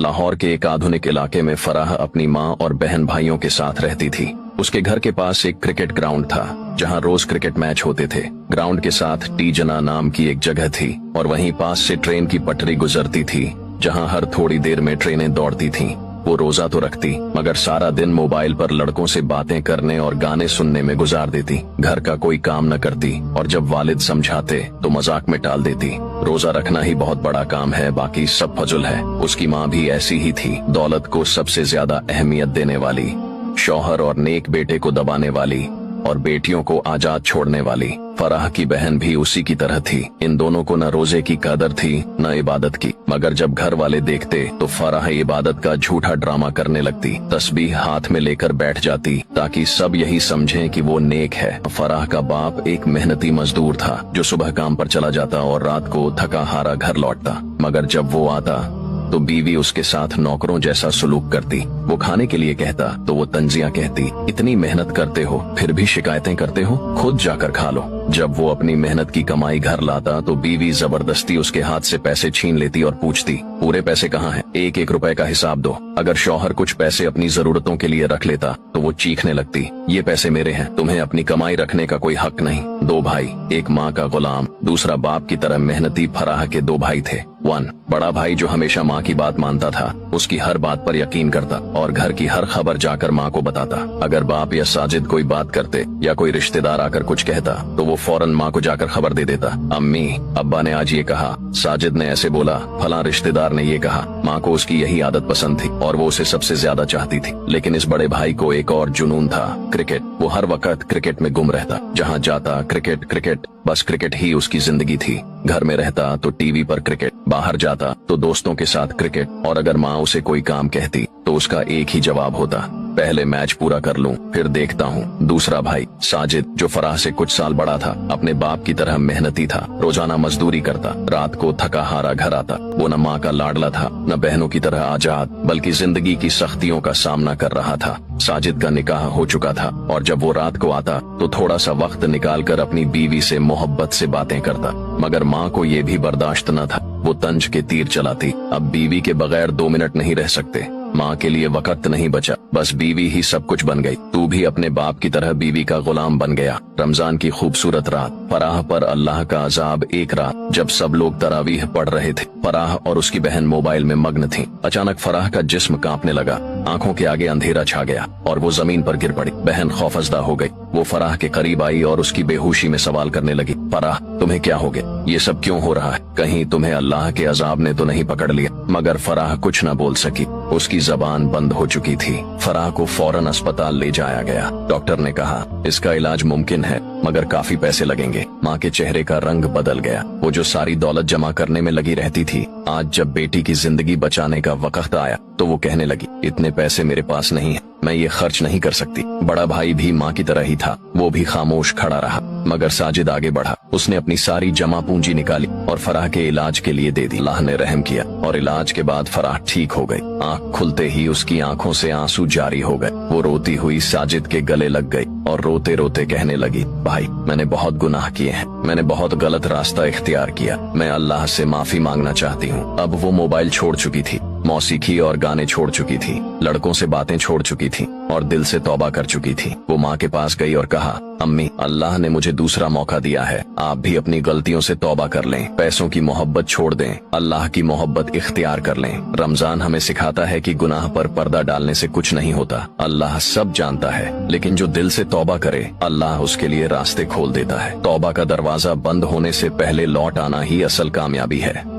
लाहौर के एक आधुनिक इलाके में फराह अपनी माँ और बहन भाइयों के साथ रहती थी। उसके घर के पास एक क्रिकेट ग्राउंड था जहाँ रोज क्रिकेट मैच होते थे। ग्राउंड के साथ टीजना नाम की एक जगह थी और वहीं पास से ट्रेन की पटरी गुजरती थी जहाँ हर थोड़ी देर में ट्रेनें दौड़ती थीं। वो रोजा तो रखती मगर सारा दिन मोबाइल पर लड़कों से बातें करने और गाने सुनने में गुजार देती। घर का कोई काम न करती और जब वालिद समझाते तो मजाक में टाल देती। रोजा रखना ही बहुत बड़ा काम है, बाकी सब फजुल है। उसकी माँ भी ऐसी ही थी, दौलत को सबसे ज्यादा अहमियत देने वाली, शौहर और नेक बेटे को दबाने वाली और बेटियों को आजाद छोड़ने वाली। फराह की बहन भी उसी की तरह थी। इन दोनों को न रोजे की कदर थी न इबादत की, मगर जब घर वाले देखते तो फराह इबादत का झूठा ड्रामा करने लगती। तस्बीह हाथ में लेकर बैठ जाती ताकि सब यही समझें कि वो नेक है। फराह का बाप एक मेहनती मजदूर था जो सुबह काम पर चला जाता और रात को थका हारा घर लौटता, मगर जब वो आता तो बीवी उसके साथ नौकरों जैसा सलूक करती। वो खाने के लिए कहता तो वो तंजियां कहती, इतनी मेहनत करते हो फिर भी शिकायतें करते हो, खुद जाकर खा लो। जब वो अपनी मेहनत की कमाई घर लाता तो बीवी जबरदस्ती उसके हाथ से पैसे छीन लेती और पूछती, पूरे पैसे कहाँ हैं? एक एक रुपए का हिसाब दो। अगर शौहर कुछ पैसे अपनी जरूरतों के लिए रख लेता तो वो चीखने लगती, ये पैसे मेरे हैं, तुम्हें अपनी कमाई रखने का कोई हक नहीं। दो भाई, एक माँ का गुलाम, दूसरा बाप की तरह मेहनती फराह के दो भाई थे। बड़ा भाई जो हमेशा माँ की बात मानता था, उसकी हर बात पर यकीन करता और घर की हर खबर जाकर माँ को बताता। अगर बाप या साजिद कोई बात करते या कोई रिश्तेदार आकर कुछ कहता तो वो फौरन माँ को जाकर खबर दे देता, अम्मी अब्बा ने आज ये कहा, साजिद ने ऐसे बोला, फलां रिश्तेदार ने ये कहा। माँ को उसकी यही आदत पसंद थी और वो उसे सबसे ज्यादा चाहती थी। लेकिन इस बड़े भाई को एक और जुनून था, क्रिकेट। वो हर वक्त क्रिकेट में गुम रहता, जहाँ जाता क्रिकेट क्रिकेट, बस क्रिकेट ही उसकी जिंदगी थी। घर में रहता तो टीवी पर क्रिकेट, बाहर जाता तो दोस्तों के साथ क्रिकेट, और अगर माँ उसे कोई काम कहती तो उसका एक ही जवाब होता, पहले मैच पूरा कर लूं फिर देखता हूँ। दूसरा भाई साजिद जो फराह से कुछ साल बड़ा था, अपने बाप की तरह मेहनती था, रोजाना मजदूरी करता, रात को थका हारा घर आता। वो न माँ का लाडला था न बहनों की तरह आजाद, बल्कि जिंदगी की सख्तियों का सामना कर रहा था। साजिद का निकाह हो चुका था और जब वो रात को आता तो थोड़ा सा वक्त निकालकर अपनी बीवी से मोहब्बत से बातें करता, मगर माँ को ये भी बर्दाश्त न था। वो तंज के तीर चलाती, अब बीवी के बगैर 2 मिनट नहीं रह सकते। माँ के लिए वक्त नहीं बचा, बस बीवी ही सब कुछ बन गई। तू भी अपने बाप की तरह बीवी का गुलाम बन गया। रमजान की खूबसूरत रात, फराह पर अल्लाह का अजाब। एक रात जब सब लोग तरावीह पढ़ रहे थे, फराह और उसकी बहन मोबाइल में मग्न थीं। अचानक फराह का जिस्म कांपने लगा, आंखों के आगे अंधेरा छा गया और वो जमीन पर गिर पड़ी। बहन खौफजदा हो गई। वो फराह के करीब आई और उसकी बेहोशी में सवाल करने लगी, फराह तुम्हें क्या हो गया? ये सब क्यों हो रहा है? कहीं तुम्हें अल्लाह के अजाब ने तो नहीं पकड़ लिया? मगर फराह कुछ न बोल सकी, उसकी जबान बंद हो चुकी थी। फराह को फौरन अस्पताल ले जाया गया। डॉक्टर ने कहा इसका इलाज मुमकिन है मगर काफी पैसे लगेंगे। माँ के चेहरे का रंग बदल गया। वो जो सारी दौलत जमा करने में लगी रहती थी, आज जब बेटी की जिंदगी बचाने का वक्त आया तो वो कहने लगी, इतने पैसे मेरे पास नहीं है, मैं ये खर्च नहीं कर सकती। बड़ा भाई भी माँ की तरह ही था, वो भी खामोश खड़ा रहा। मगर साजिद आगे बढ़ा, उसने अपनी सारी जमा पूंजी निकाली और फराह के इलाज के लिए दे दी। अल्लाह ने रहम किया और इलाज के बाद फराह ठीक हो गई। आंख खुलते ही उसकी आंखों से आंसू जारी हो गए। वो रोती हुई साजिद के गले लग गई और रोते रोते कहने लगी, भाई मैंने बहुत गुनाह किए हैं, मैंने बहुत गलत रास्ता इख्तियार किया, मैं अल्लाह से माफी मांगना चाहती हूँ। अब वो मोबाइल छोड़ चुकी थी, मौसीकी और गाने छोड़ चुकी थी, लड़कों से बातें छोड़ चुकी थी और दिल से तौबा कर चुकी थी। वो माँ के पास गई और कहा, अम्मी अल्लाह ने मुझे दूसरा मौका दिया है, आप भी अपनी गलतियों से तौबा कर लें, पैसों की मोहब्बत छोड़ दें, अल्लाह की मोहब्बत इख्तियार कर लें। रमजान हमें सिखाता है कि गुनाह पर पर्दा डालने से कुछ नहीं होता। अल्लाह सब जानता है, लेकिन जो दिल से तौबा करे अल्लाह उसके लिए रास्ते खोल देता है। तौबा का दरवाजा बंद होने से पहले लौट आना ही असल कामयाबी है।